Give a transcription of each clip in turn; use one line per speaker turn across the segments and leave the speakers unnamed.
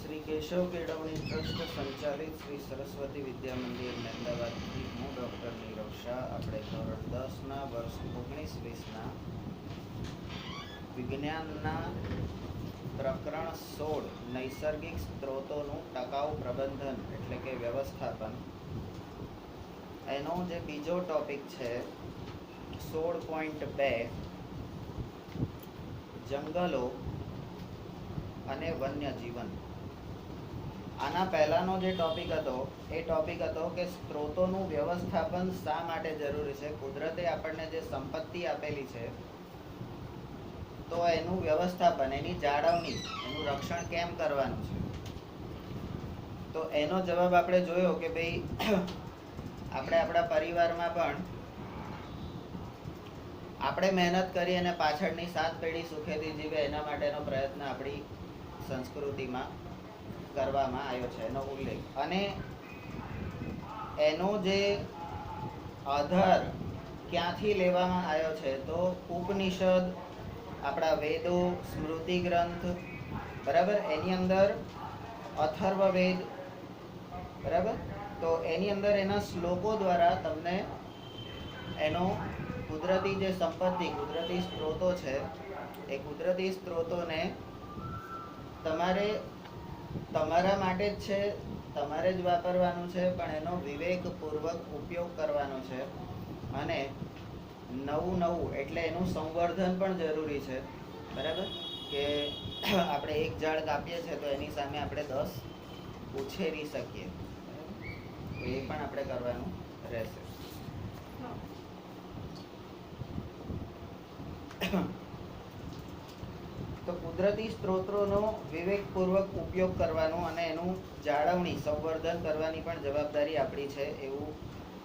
શ્રી કેશવ કેળવણી ટ્રસ્ટ સંચાલિત શ્રી સરસ્વતી વિદ્યા મંદિર અમદાવાદથી હું ડૉક્ટર નીરવ શાહ. આપણે ધોરણ 10ના વર્ષ 19-20ના વિજ્ઞાનના પ્રકરણ 16 નૈસર્ગિક સ્ત્રોતોનું ટકાઉ પ્રબંધન એટલે કે વ્યવસ્થાપન, એનો જે બીજો ટોપિક છે 16.2 જંગલો અને વન્યજીવન. આના પહેલાનો જે ટોપિક હતો એ ટોપિક હતો કે સ્ત્રોતોનું વ્યવસ્થાપન શા માટે જરૂરી છે. કુદરતે આપણને જે સંપત્તિ આપેલી છે તો એનું વ્યવસ્થાપન, એની જાળવણી, એનું રક્ષણ કેમ કરવાનું છે. તો એનો જવાબ આપણે જોયો કે ભાઈ આપણે આપણા પરિવારમાં પણ આપણે મહેનત કરી અને પાછળની 7 પેઢી સુખેથી જીવે એના માટેનો પ્રયત્ન આપણી સંસ્કૃતિમાં કરવામાં આવ્યો છે, એનો ઉલ્લેખ. અને એનો જે આધાર ક્યાંથી લેવામાં આવ્યો છે તો ઉપનિષદ, આપણા વેદો, સ્મૃતિ ગ્રંથ, બરાબર, એની અંદર અથર્વવેદ, બરાબર, તો એની અંદર એના શ્લોકો દ્વારા તમને એનો કુદરતી જે સંપત્તિ, કુદરતી સ્ત્રોતો છે એ કુદરતી સ્ત્રોતોને તમારે તમારા માટે જ છે, તમારે જ વાપરવાનું છે, પણ એનો વિવેકપૂર્વક ઉપયોગ કરવાનો છે. અને નવું એટલે એનું સંવર્ધન પણ જરૂરી છે, બરાબર, કે આપણે એક ઝાડ કાપીએ છીએ તો એની સામે આપણે 10 ઉછેરી શકીએ, તો એ પણ આપણે કરવાનું રહેશે. તો કુદરતી સ્ત્રોતોનો વિવેકપૂર્વક ઉપયોગ કરવાનો અને એનું જાળવણી, સંવર્ધન કરવાની પણ જવાબદારી આપણી છે એવું.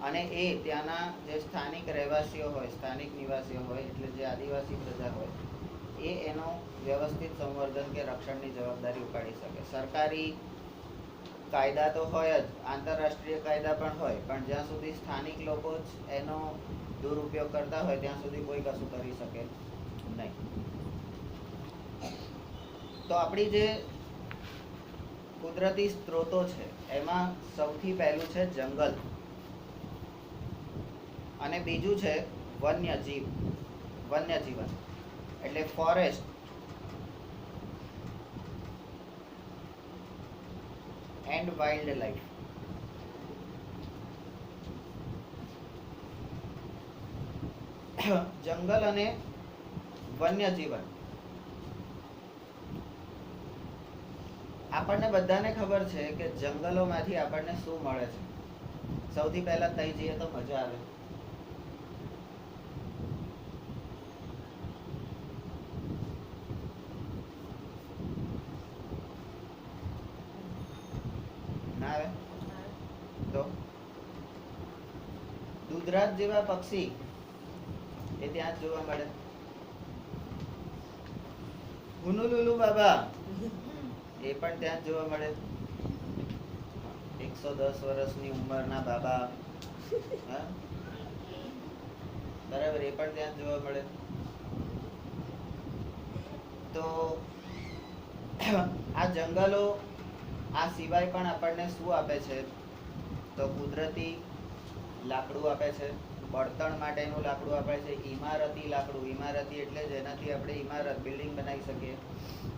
અને એ ત્યાંના જે સ્થાનિક રહેવાસીઓ હોય, સ્થાનિક નિવાસીઓ હોય, એટલે જે આદિવાસી પ્રજા હોય, એ એનો વ્યવસ્થિત સંવર્ધન કે રક્ષણની જવાબદારી ઉપાડી શકે. સરકારી કાયદા તો હોય જ, આંતરરાષ્ટ્રીય કાયદા પણ હોય, પણ જ્યાં સુધી સ્થાનિક લોકો જ એનો દુરુપયોગ કરતા હોય ત્યાં સુધી કોઈ કશું કરી શકે નહીં. તો આપણી જે કુદરતી સ્ત્રોતો છે એમાં સૌથી પહેલું છે જંગલ, અને બીજું છે વન્યજીવન એટલે ફોરેસ્ટ એન્ડ વાઇલ્ડ લાઈફ. જંગલ અને વન્યજીવન આપણને બધાને ખબર છે કે જંગલોમાંથી આપણને શું મળે છે. સૌથી પહેલા તઈ જઈએ તો મજા આવે. ના આવે તો દૂધરાજ જેવા પક્ષી એ ત્યાં જ જોવા મળે. હુનુલુલુ બાબા એ પણ ત્યાં જ જોવા મળે. 110 વર્ષની ઉંમરના બાબા, બરાબર, એ પણ ત્યાં જોવા મળે. તો આ જંગલો આ સિવાય પણ આપણને શું આપે છે તો કુદરતી લાકડું આપે છે, બળતણ માટેનું લાકડું આપે છે, ઇમારતી લાકડું, ઇમારતી એટલે જેનાથી આપણે ઇમારત, બિલ્ડિંગ બનાવી શકીએ,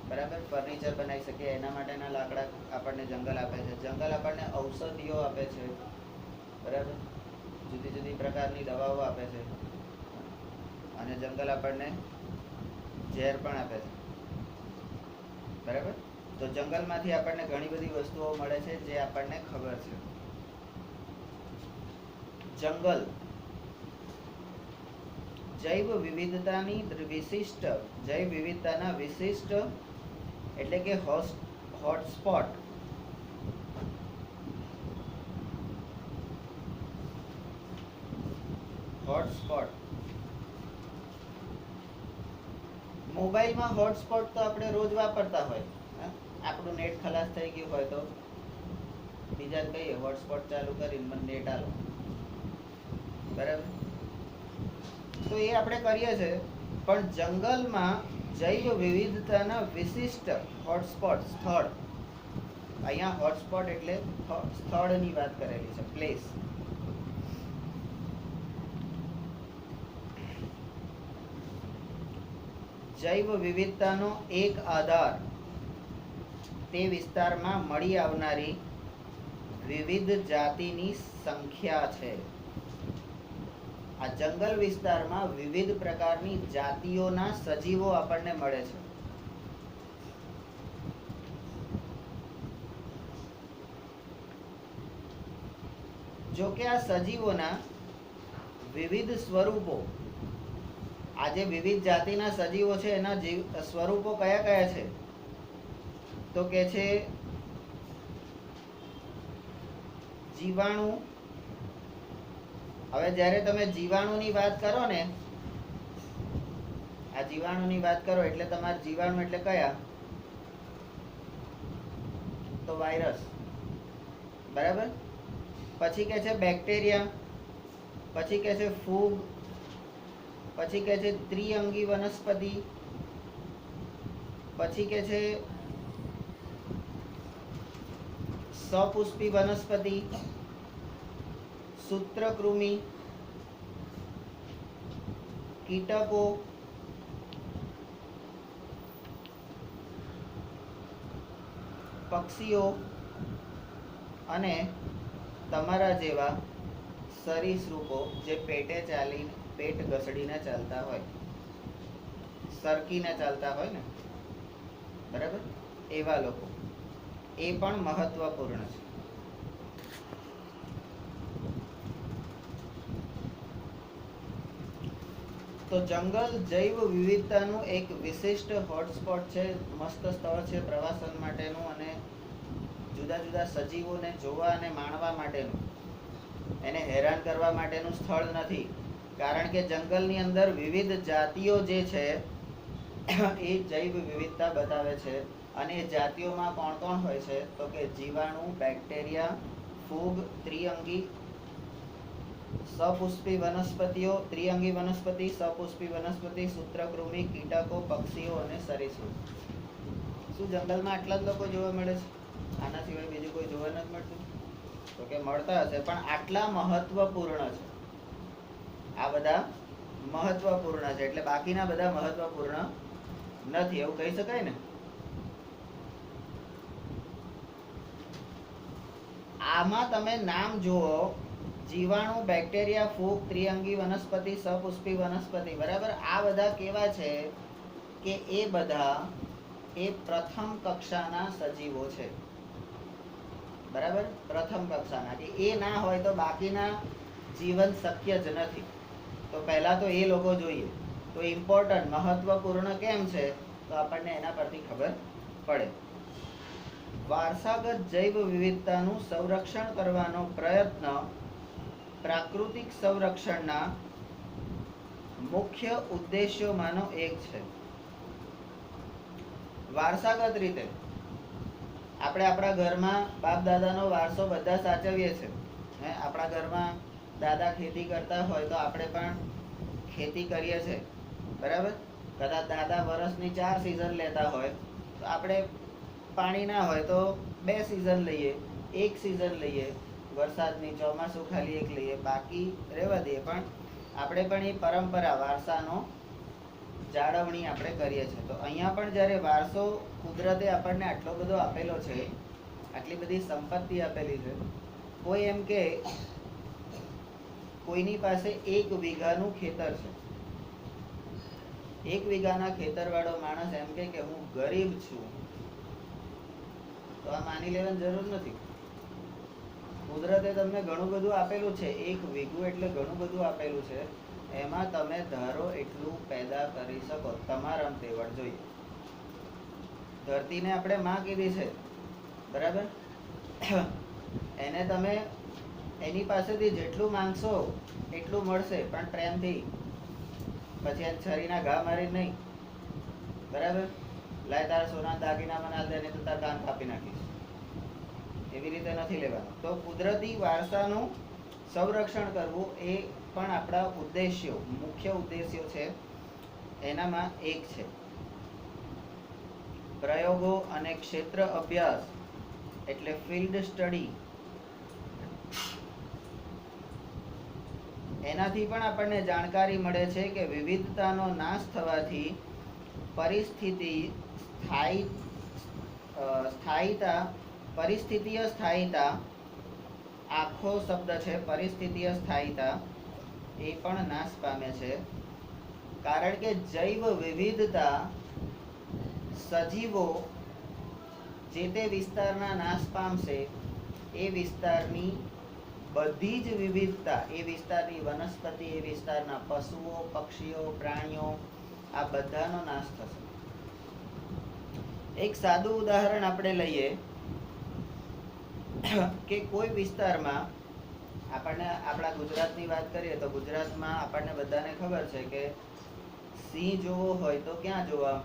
બરાબર, ફર્નિચર બનાવી શકીએ, એના માટેના લાકડા આપણને જંગલ આપે છે. જંગલ આપણને ઔષધિઓ આપે છે, બરાબર, જુદી જુદી પ્રકારની દવાઓ આપે છે. અને જંગલ આપણને ઝેર પણ આપે છે, બરાબર. તો જંગલમાંથી આપણને ઘણી બધી વસ્તુઓ મળે છે જે આપણને ખબર છે. જંગલ જૈવ વિવિધતાના વિશિષ્ટ એટલે કે હોટસ્પોટ મોબાઈલમાં હોટસ્પોટ તો આપણે રોજ વાપરતા હોય. આપણું નેટ ખલાસ થઈ ગયું હોય તો બીજા કહીએ હોટસ્પોટ ચાલુ કરીને મને નેટ આલો, બરાબર, તો એ આપણે કરીએ છીએ. પણ જંગલમાં જૈવ વિવિધતાના વિશિષ્ટ હોટસ્પોટ સ્થળ અહીંયા હોટસ્પોટ એટલે સ્થળની વાત કરેલી છે, પ્લેસ. જૈવ વિવિધતાનો એક આધાર તે વિસ્તારમાં મળી આવનારી વિવિધ જાતિની સંખ્યા છે. આ જંગલ વિસ્તારમાં વિવિધ પ્રકારની જાતિઓના સજીવો આપણને મળે છે. જો કે આ સજીવોના વિવિધ સ્વરૂપો, આ જે વિવિધ જાતિના સજીવો છે એના સ્વરૂપો કયા કયા છે? તો કે છે જીવાણુ. હવે જ્યારે તમે જીવાણુની વાત કરો ને, આ જીવાણુની વાત કરો એટલે તમારે જીવાણુ એટલે કયા? તો વાયરસ, બરાબર. પછી કે છે બેક્ટેરિયા, પછી કે છે ફૂગ, પછી કે છે ત્રિઅંગી વનસ્પતિ, પછી કે છે સપુષ્પી વનસ્પતિ, સૂત્રકૃમિ, કીટકો, પક્ષીઓ અને તમારા જેવા સરીસૃપો જે પેટે ચાલીને, પેટ ઘસડીને ચાલતા હોય, સરકીને ચાલતા હોય ને, બરાબર, એવા લોકો, એ પણ મહત્વપૂર્ણ છે. તો જંગલ જૈવ વિવિધતાનું એક વિશિષ્ટ હોટસ્પોટ છે, મસ્ત સ્થળ છે પ્રવાસન માટેનું અને જુદા જુદા સજીવોને જોવા અને માણવા માટેનું. એને હેરાન કરવા માટેનું સ્થળ નથી, કારણ કે જંગલની અંદર વિવિધ જાતિઓ જે છે એ જૈવ વિવિધતા બતાવે છે. અને એ જાતિઓમાં કોણ કોણ હોય છે? તો કે જીવાણુ, બેક્ટેરિયા, ફૂગ, ત્રિઅંગી, સપુષ્પી વનસ્પતિઓ, ત્રિઅંગી વનસ્પતિ, સપુષ્પી વનસ્પતિ, સૂત્રકૃમિ, કીટકો, પક્ષીઓ અને સરીસૃપ. શું જંગલમાં આટલા જ લોકો જોવા મળે છે? આના સિવાય બીજું કોઈ જોવા નથી મળતું? તો કે મળતા હશે, પણ આટલા મહત્વપૂર્ણ છે. આ બધા મહત્વપૂર્ણ છે, એટલે બાકીના બધા મહત્વપૂર્ણ નથી, એવું કહી શકાય ને. આમાં તમે નામ જુઓ, જીવાણુ, બેક્ટેરિયા, ફૂગ, ત્રિઅંગી વનસ્પતિ, સપુષ્પી વનસ્પતિ, બરાબર. આ બધા કેવા છે કે એ બધા એ પ્રથમ કક્ષાના સજીવો છે, બરાબર. પ્રથમ કક્ષાના, કે એ ના હોય તો બાકીના જીવન શક્ય જ નથી. તો પહેલા તો એ લોકો જોઈએ. તો ઇમ્પોર્ટન્ટ, મહત્વપૂર્ણ કેમ છે? તો આપણને એના પરથી ખબર પડે. વારસાગત જૈવ વિવિધતાનું સંરક્ષણ કરવાનો પ્રયત્ન પ્રાકૃતિક સંરક્ષણના મુખ્ય ઉદ્દેશ્યોમાંનો એક છે. વારસાગત રીતે આપણે આપણા ઘરમાં બાપ દાદાનો વારસો બધા સાચવીએ છીએ. આપણા ઘરમાં દાદા ખેતી કરતા હોય તો આપણે પણ ખેતી કરીએ છીએ, બરાબર. કદાચ દાદા વર્ષની 4 સિઝન લેતા હોય તો આપણે પાણી ના હોય તો 2 સિઝન લઈએ, 1 સિઝન લઈએ, વરસાદની, ચોમાસું ખાલી 1 લઈએ, બાકી રહેવા દઈએ. પણ આપણે પણ એ પરંપરા, વારસાનો જાળવણી આપણે કરીએ છીએ. તો અહીંયા પણ જ્યારે વારસો કુદરતે આપણને આટલો બધો આપેલો છે, આટલી બધી સંપત્તિ આપેલી છે, કોઈ એમ કે કોઈની પાસે 1 વીઘાનું ખેતર છે, 1 વીઘાના ખેતરવાળો માણસ એમ કે હું ગરીબ છું, તો આ માની લેવાની જરૂર નથી. કુદરતે તમને ઘણું બધું આપેલું છે, 1 વીઘું એટલે ઘણું બધું આપેલું છે. એમાં તમે ધારો એટલું પેદા કરી શકો, તમારા તેવડ જોઈએ. ધરતીને આપણે માં કીધી છે, બરાબર. એને તમે એની પાસેથી જેટલું માંગશો એટલું મળશે, પણ પ્રેમથી. પછી એને છરીના ઘા મારી નહીં, બરાબર. લાય તારા સોના દાગીના મને આલ દે, નહીં તો તારા કાન કાપી નાખીશ, એવી રીતે નથી લેવાનું. તો કુદરતી વારસાનું સંરક્ષણ કરવું એ પણ આપણા ઉદ્દેશ્યો, મુખ્ય ઉદ્દેશ્યો છે, એનામાં એક છે. પ્રયોગો અને ક્ષેત્ર અભ્યાસ એટલે ફિલ્ડ સ્ટડી, એનાથી પણ આપણને જાણકારી મળે છે કે વિવિધતાનો નાશ થવાથી પરિસ્થિતિ સ્થાયીતા, પરિસ્થિતિય સ્થાયીતા, આખો શબ્દ છે પરિસ્થિતિય સ્થાયીતા, એ પણ નાશ પામે છે. કારણ કે જૈવ વિવિધતા સજીવો જે તે વિસ્તારના નાશ પામશે એ વિસ્તારની બધી જ વિવિધતા, એ વિસ્તારની વનસ્પતિ, એ વિસ્તારના પશુઓ, પક્ષીઓ, પ્રાણીઓ, આ બધાનો નાશ થશે. એક સાદું ઉદાહરણ આપણે લઈએ કે કોઈ વિસ્તારમાં, આપણને આપણા ગુજરાતની વાત કરીએ તો ગુજરાતમાં આપણને બધાને ખબર છે કે સિંહ જોવો હોય તો ક્યાં જોવા?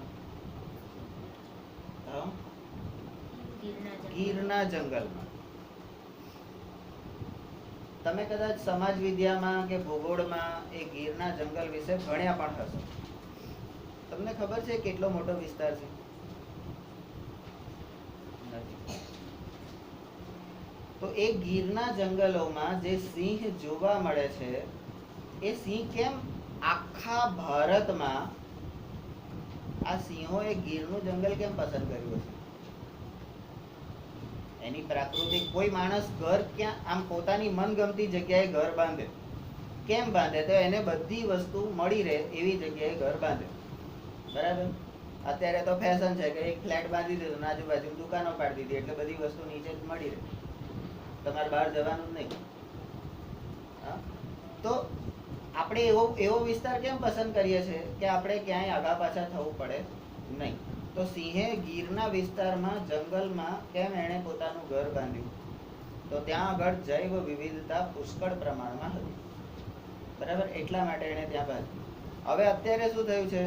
ગીરના જંગલમાં. તમે કદાચ સમાજ વિદ્યામાં કે ભૂગોળમાં એ ગીરના જંગલ વિશે ભણ્યા પણ હશો. તમને ખબર છે કેટલો મોટો વિસ્તાર છે? તો એ ગીરના જંગલોમાં જે સિંહ જોવા મળે છે, એ સિંહ કેમ આખા ભારતમાં, આ સિંહોએ ગીરનું જંગલ કેમ પસંદ કર્યું છે? એની પ્રાકૃતિક, કોઈ માણસ ઘર ક્યાં આમ પોતાની મનગમતી જગ્યાએ ઘર બાંધે, કેમ બાંધે? તો એને બધી વસ્તુ મળી રહે એવી જગ્યાએ ઘર બાંધે. બરાબર? અત્યારે તો ફેશન છે કે એક ફ્લેટ બાંધી દીધો, આજુબાજુ દુકાનો પાડી દીધી, એટલે બધી વસ્તુ નીચે જ મળી રહે, તમારે બહાર જવાનું જ નહીં. તો આપણે એવો વિસ્તાર કેમ પસંદ કરીએ છીએ કે આપણે ક્યાંય આગા પાછા થવું પડે નહીં? તો સિંહે ગીરના વિસ્તારમાં, જંગલમાં કેમ એણે પોતાનું ઘર બાંધ્યું? તો ત્યાં આગળ જૈવ વિવિધતા પુષ્કળ પ્રમાણમાં હતી. બરાબર? એટલા માટે એણે ત્યાં બાંધ્યું. હવે અત્યારે શું થયું છે?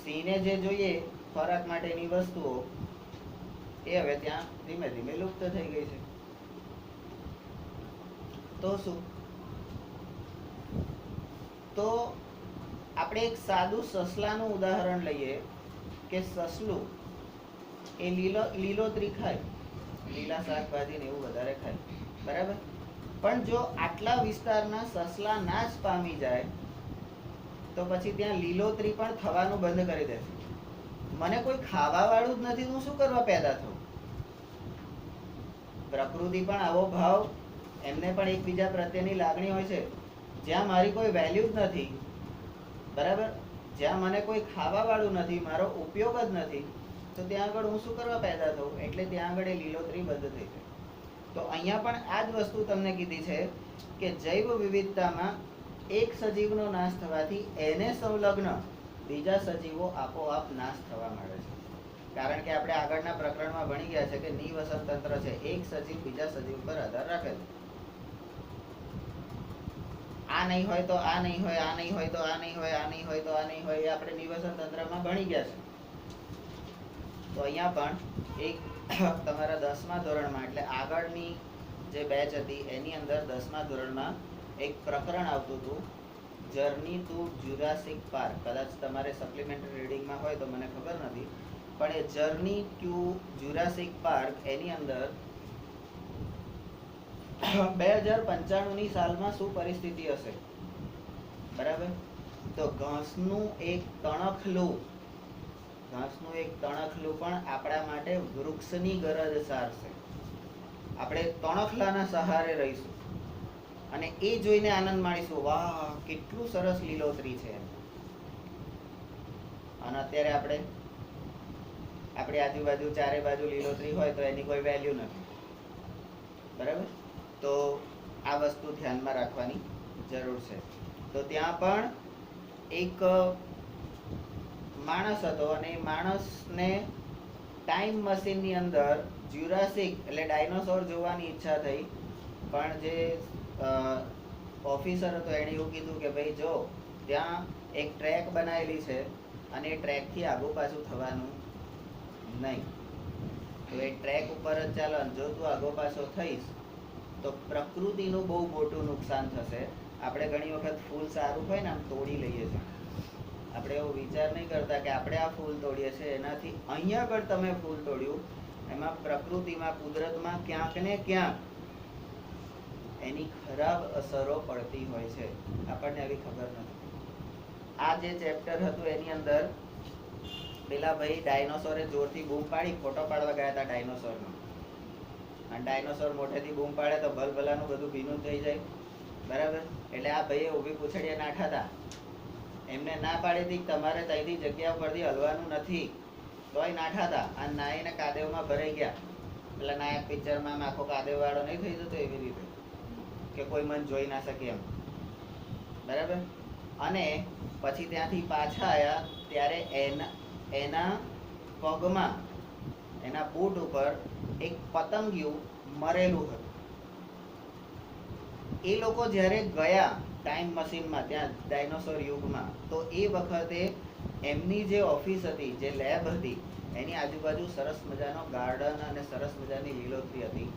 સિંહને જે જોઈએ ખોરાક માટેની વસ્તુઓ, એ હવે ત્યાં ધીમે ધીમે લુપ્ત થઈ ગઈ છે. તો શું? તો આપણે એક સાદું સસલાનું ઉદાહરણ લઈએ કે સસલું એ લીલોતરી ખાય, લીલા શાકભાજી ને એવું વધારે ખાય. બરાબર? પણ જો આટલા વિસ્તારના સસલા નાશ પામી જાય તો પછી ત્યાં લીલોતરી પણ થવાનું બંધ કરી દેશે. મને કોઈ ખાવા વાળું જ નથી, હું શું કરવા પેદા થયું? પ્રકૃતિ પણ આવો ભાવ, એમને પણ એકબીજા પ્રત્યેની લાગણી હોય છે. જ્યાં મારી કોઈ વેલ્યુ જ નથી, બરાબર, જ્યાં મને કોઈ ખાવા વાળું નથી, મારો ઉપયોગ જ નથી, તો ત્યાં આગળ હું શું કરવા પેદા થયું? એટલે ત્યાં આગળ એ લીલોતરી બંધ થઈ જાય. તો અહીંયા પણ આ જ વસ્તુ તમને કીધી છે કે જૈવ વિવિધતામાં એક સજીવનો નાશ થવાથી એને સંલગ્ન બીજા સજીવો આપોઆપ નાશ થવા માંડે છે. કારણ કે આપણે આગળના પ્રકરણમાં ભણી ગયા છે કે નિવસન તંત્ર છે, એક સજીવ બીજા સજીવ પર આધાર રાખે છે. આ નહીં હોય તો આ નહીં હોય, આ નહીં હોય તો આ નહીં હોય, આ નહીં હોય તો આ નહીં હોય, એ આપણે નિવસન તંત્રમાં ભણી ગયા છે. તો અહીંયા પણ એક તમારા 10મા ધોરણમાં, એટલે આગળની જે બેચ હતી એની અંદર 10મા ધોરણમાં એક પ્રકરણ આવતું હતું, જર્ની ટુ જ્યુરાસિક પાર્ક. કદાચ તમારે સપ્લિમેન્ટરી રીડિંગમાં હોય તો મને ખબર નથી, પણ એ જર્ની ટુ જ્યુરાસિક પાર્ક એની અંદર 2095ની સાલમાં શું પરિસ્થિતિ હશે? બરાબર? તો ઘાસનું એક તણખલું પણ આપણા માટે વૃક્ષની ગરજ સારશે. આપણે તણખલાના સહારે રહીશું અને એ જોઈને આનંદ માણીશું, વાહ કેટલું સરસ લીલોતરી છે. અને અત્યારે આપણી આજુબાજુ ચારે બાજુ લીલોતરી હોય તો એની કોઈ વેલ્યુ નથી. બરાબર? તો આ વસ્તુ ધ્યાનમાં રાખવાની જરૂર છે. તો ત્યાં પણ એક માણસ હતો અને એ માણસને ટાઈમ મશીનની અંદર જ્યુરાસિક એટલે ડાયનોસોર જોવાની ઈચ્છા થઈ. પણ જે ઓફિસર હતો એણે એવું કીધું કે ભાઈ જો ત્યાં એક ટ્રેક બનાવેલી છે અને એ ટ્રેકથી આગું પાછું થવાનું નહીં, તો એ ટ્રેક ઉપર જ ચાલો, જો તું આગો પાછો થઈશ તો પ્રકૃતિનું બહુ મોટું નુકસાન થશે. આપણે ઘણી વખત ફૂલ સારું હોય ને આમ તોડી લઈએ છીએ, આપણે એવો વિચાર નહીં કરતા કે આપણે આ ફૂલ તોડીએ છીએ એનાથી અહીંયા આગળ તમે ફૂલ તોડ્યું એમાં પ્રકૃતિમાં, કુદરતમાં ક્યાંક ને ક્યાંક એની ખરાબ અસરો પડતી હોય છે, આપણને એવી ખબર નથી. આ જે ચેપ્ટર હતું એની અંદર પેલા ભાઈ ડાયનોસોરે જોરથી બૂમ પાડી, ફોટો પાડવા ગયા હતા ડાયનોસોરનો, અને ડાયનોસોર મોટેથી બૂમ પાડે તો ભલભલાનું બધું ભીનું થઈ જાય, બરાબર. એટલે આ ભાઈએ ઊભી પૂછડીએ નાઠા હતા, એમને ના પાડી હતી તમારે ત્યાંથી જગ્યા પરથી હલવાનું નથી, તોય નાઠા હતા, અને નાઈને કાદેવમાં ભરાઈ ગયા. પેલા નાયક પિક્ચરમાં આખો કાદેવ વાળો નહીં થઈ જતો એવી રીતે, કે કોઈ મન જોઈ ના શકે એમ, બરાબર. અને પછી ત્યાંથી પાછા આવ્યા ત્યારે એના પગમાં, એના બૂટ ઉપર એક પતંગિયું મરેલું હતું. એ લોકો જ્યારે ગયા ટાઈમ મશીનમાં ત્યાં ડાયનોસોર યુગમાં, તો એ વખતે એમની જે ઓફિસ હતી, જે લેબ હતી, એની આજુબાજુ સરસ મજાનો ગાર્ડન અને સરસ મજાની લીલોતરી હતી.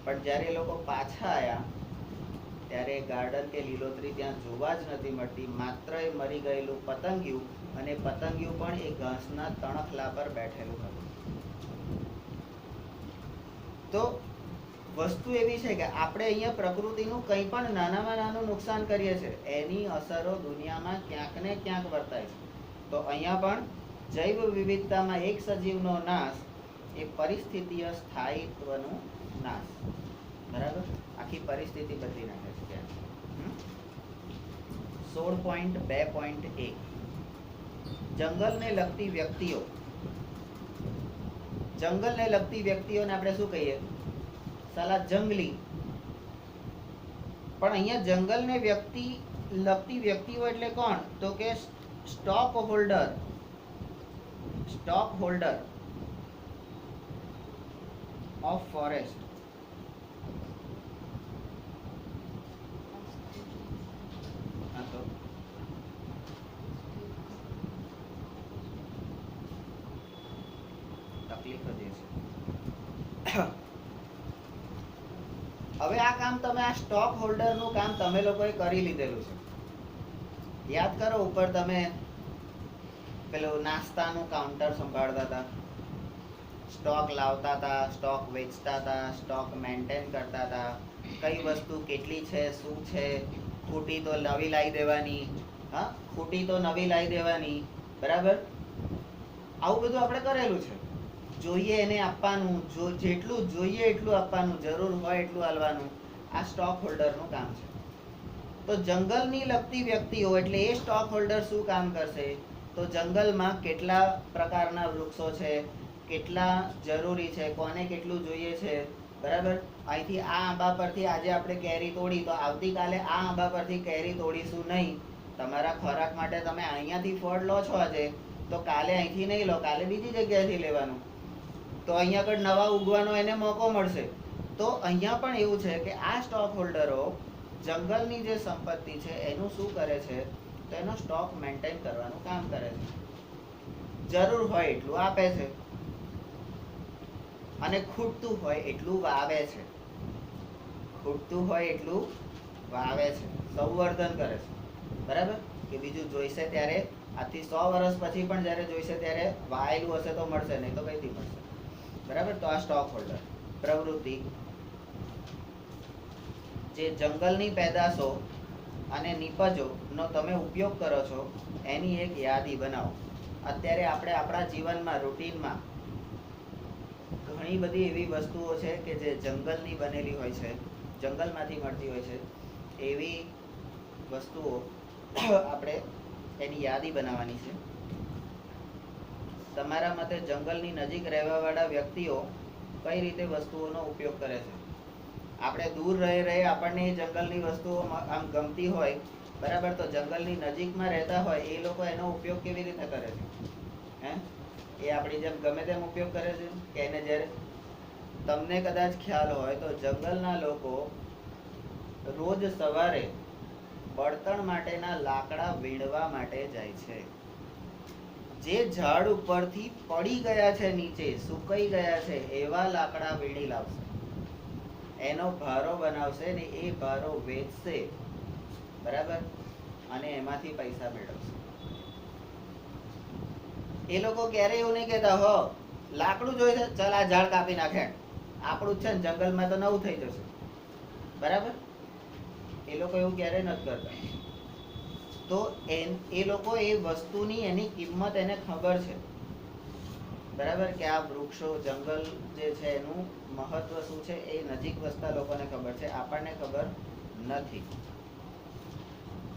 પણ જ્યારે એ લોકો પાછા આવ્યા ત્યારે ગાર્ડન કે લીલોતરી ત્યાં જોવા જ નથી મળતી, માત્ર એ મરી ગયેલું પતંગિયું, અને પતંગિયું પણ એ ઘાસના તણખલા પર બેઠેલું હતું. તો વસ્તુ એવી છે કે આપણે અહીંયા પ્રકૃતિનું કંઈ પણ નાનામાં નાનું નુકસાન કરીએ છીએ, એની અસરો દુનિયામાં ક્યાંક ને ક્યાંક વર્તાય છે. તો અહીંયા પણ જૈવ વિવિધતામાં એક સજીવનો નાશ એ પરિસ્થિતિય સ્થાયિત્વનું નાશ, બરાબર. આખી પરિસ્થિતિ બદલી નાખે છે. 16.2.1 જંગલને લગતી વ્યક્તિઓ. જંગલને લગતી વ્યક્તિઓને આપણે શું કહીએ? સાલા જંગલી. પણ અહીંયા જંગલને લગતી વ્યક્તિઓ એટલે કોણ? તો કે સ્ટોક હોલ્ડર ઓફ ફોરેસ્ટ. તકલીફ જ છે. હવે આ કામ તમે, આ સ્ટોક હોલ્ડરનું કામ તમે લોકોએ કરી લીધેલું છે. યાદ કરો, ઉપર તમે પેલું નાસ્તાનું કાઉન્ટર સંભાળતા હતા, સ્ટોક લાવતા હતા, સ્ટોક વેચતા હતા, સ્ટોક મેન્ટેન કરતા હતા, કઈ વસ્તુ કેટલી છે, શું છે, ખૂટી તો નવી લાવી દેવાની, હા, ખૂટી તો નવી લાવી દેવાની, બરાબર. આવું બધું આપણે કરેલું છે. જોઈએ એને આપવાનું, જેટલું જોઈએ એટલું આપવાનું, જરૂર હોય એટલું આલવાનું. આ સ્ટોક હોલ્ડરનું કામ છે. તો જંગલની લગતી વ્યક્તિઓ એટલે એ સ્ટોક હોલ્ડર શું કામ કરશે? તો જંગલમાં કેટલા પ્રકારના વૃક્ષો છે, કેટલા જરૂરી છે, કોને કેટલું જોઈએ છે, બરાબર. અહીંથી આ આંબા પરથી આજે આપણે કેરી તોડી, તો આવતીકાલે આ આંબા પરથી કેરી તોડીશું નહીં. તમારા ખોરાક માટે તમે અહીંયાથી ફળ લો છો આજે, તો કાલે અહીંથી નહીં લો, કાલે બીજી જગ્યાએથી લેવાનું. તો અહીંયા આગળ નવા ઉગવાનો એને મોકો મળશે. તો અહીંયા પણ એવું છે કે આ સ્ટોક હોલ્ડરો જંગલની જે સંપત્તિ છે એનું શું કરે છે? તો એનો સ્ટોક મેન્ટેન કરવાનું કામ કરે છે. જરૂર હોય એટલું આપે છે અને ખૂટતું હોય એટલું વાવે છે. ખૂટતું હોય એટલું વાવે છે, સંવર્ધન કરે છે, બરાબર. કે બીજું જોઈશે ત્યારે, આજથી 100 વર્ષ પછી પણ જ્યારે જોઈશે ત્યારે વાયેલું હશે તો મળશે, નહીં તો કઈથી મળશે, બરાબર. તો આ સ્ટોક હોલ્ડર પ્રવૃત્તિ, જે જંગલની પેદાશો અને નિપજોનો તમે ઉપયોગ કરો છો એની એક યાદી બનાવો. અત્યારે આપણે આપણા જીવનમાં, રૂટીનમાં ઘણી બધી એવી વસ્તુઓ છે કે જે જંગલની બનેલી હોય છે, જંગલમાંથી મળતી હોય છે. એવી વસ્તુઓ આપણે એની યાદી બનાવવાની છે. તમારા મતે જંગલની નજીક રહેવાવાળા વ્યક્તિઓ કઈ રીતે વસ્તુઓનો ઉપયોગ કરે છે? આપણે દૂર રહે આપણને જંગલની વસ્તુઓ આમ ગમતી હોય, બરાબર, તો જંગલની નજીકમાં રહેતા હોય એ લોકો એનો ઉપયોગ કેવી રીતે કરે છે? હે, એ આપણી જેમ ગમે તેમ ઉપયોગ કરે છે કે એને જ્યારે, તમને કદાચ ખ્યાલ હોય તો જંગલના લોકો રોજ સવારે બળતણ માટેના લાકડા વીણવા માટે જાય છે. જે ઝાડ ઉપરથી પડી ગયા છે, નીચે સુકાઈ ગયા છે, એવા લાકડા વીણી લાવશે, એનો ભારો બનાવશે ને એ ભારો વેચશે, બરાબર, અને એમાંથી પૈસા મેળવશે. એ લોકો ક્યારે એવું નહીં કહેતા, હો લાકડું જોઈએ છે, ચાલ આ ઝાડ કાપી નાખે, આપણું છે ને જંગલમાં તો નવું થઈ જશે. બરાબર? એ લોકો એવું ક્યારેય નથી કરતા. તો એ લોકો એ વસ્તુની એની કિંમત એને ખબર છે. બરાબર? કે આ વૃક્ષો જંગલ જે છે એનું મહત્વ શું છે એ નજીક વસતા લોકોને ખબર છે, આપણને ખબર નથી.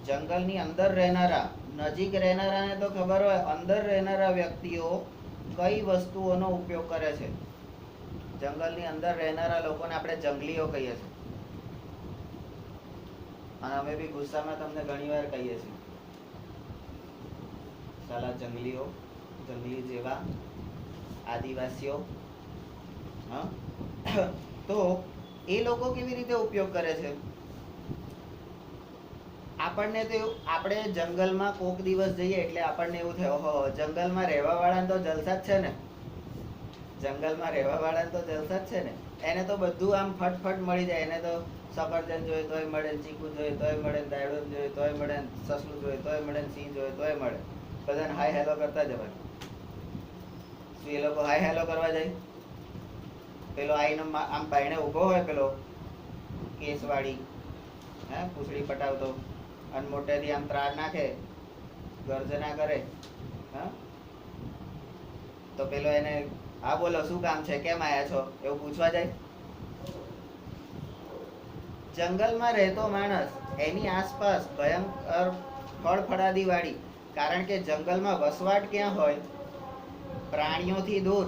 જંગલની અંદર રહેનારા, નજીક રહેનારાને તો ખબર હોય, અંદર રહેનારા વ્યક્તિઓ કઈ વસ્તુઓનો ઉપયોગ કરે છે. જંગલની અંદર રહેનારા લોકોને આપણે જંગલીઓ કહીએ છીએ. અને અમે બી ગુસ્સામાં તમને ઘણી વાર કહીએ છીએ, સાલા જંગલીઓ, જંગલી જેવા આદિવાસીઓ. હા, તો એ લોકો કેવી રીતે ઉપયોગ કરે છે? આપણને તો આપણે જંગલમાં કોક દિવસ જઈએ એટલે આપણને એવું થાય, ઓહો, જંગલમાં રહેવા વાળાને તો જલસા જ છે ને, જંગલમાં રહેવા વાળાને તો જલસા જ છે ને, એને તો બધું આમ ફટફટ મળી જાય. એને તો સફરજન જોઈએ તોય મળે, ચીકુ જોઈએ તોય મળે, દાયડો જોઈએ તોય મળે, સસલું જોઈએ તોય મળે, સિંહ જોઈએ તોય મળે. બધાને હાય હેલો કરતા જવાય. શું એ લોકો હાય હેલો કરવા જાય? પેલો આઈને આમ બાયણે ઊભો હોય, પેલો કેસવાળી, હે, પૂંછડી પટાવતો, અને મોટેથી આમ ત્રાડ નાખે, ગર્જના કરે, હા, તો પેલો એને, હા બોલો શું કામ છે, કેમ આયા છો, એવું પૂછવા જાય? જંગલમાં રહેતો માણસ, એની આસપાસ ભયંકર ફળફળાદી વાળી, કારણ કે જંગલમાં વસવાટ ક્યાં હોય? પ્રાણીઓથી દૂર,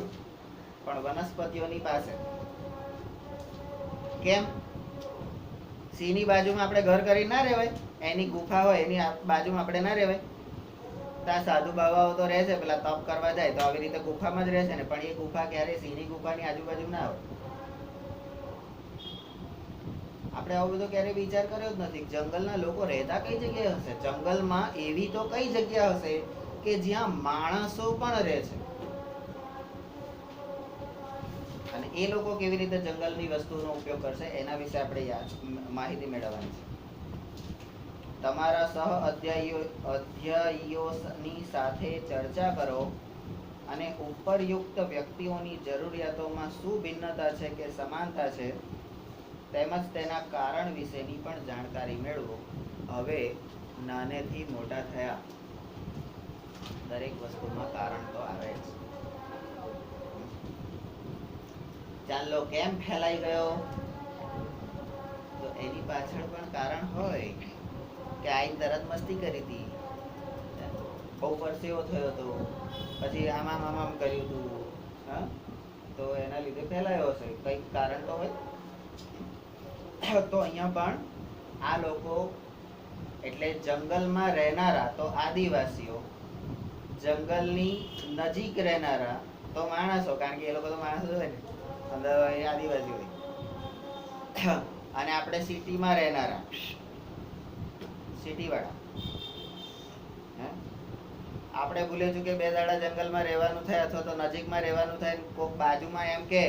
પણ વનસ્પતિઓની પાસે. કેમ? સિંહની બાજુમાં આપણે ઘર કરી ના રહેવાય? એની ગુફા હોય એની બાજુમાં આપણે ના રહેવાય? ત્યાં સાધુ બાબાઓ તો રહે છે, પેલા તપ કરવા જાય તો આવી રીતે ગુફામાં જ રહે છે ને, પણ એ ગુફા ક્યારેય સિંહની ગુફાની આજુબાજુ ના હોય. આપણે આવો બધો ક્યારેય વિચાર કર્યો જ નથી. જંગલના લોકો રહેતા કઈ જગ્યાએ હશે? જંગલમાં એવી તો કઈ જગ્યા હશે કે જ્યાં માણસો પણ રહે છે? અને એ લોકો કેવી રીતે જંગલની વસ્તુનો ઉપયોગ કરશે એના વિશે આપણે માહિતી મેળવવાની છે. તમારા સહ અધ્યાયીઓની સાથે ચર્ચા કરો અને ઉપરયુક્ત વ્યક્તિઓની જરૂરિયાતોમાં શું ભિન્નતા છે કે સમાનતા છે, તેમજ તેના કારણ વિશેની પણ જાણકારી મેળવો. હવે નાનેથી મોટા થયા, દરેક વસ્તુમાં કારણ તો આવે જ. ચાલો કેમ ફેલાઈ ગયો? તો એની પાછળ પણ કારણ હોય કે આઈ તરત મસ્તી કરી હતી, બહુ પરસેવો થયો હતો, પછી આમ કર્યું હતું, હા, તો એના લીધે ફેલાયો હશે. કંઈક કારણ તો હોય. તો અહીંયા પણ આ લોકો એટલે જંગલમાં રહેનારા તો આદિવાસીઓ, જંગલની નજીક રહેનારા તો માણસો, કારણ કે એ લોકો તો માણસો જ હોય ને, અંદર એ આદિવાસી હોય. અને આપણે સિટીમાં રહેનારા, સિટી વાળા, આપણે ભૂલે છું કે 2 દાડા જંગલમાં રહેવાનું થાય અથવા તો નજીકમાં રહેવાનું થાય, કોક બાજુમાં એમ કે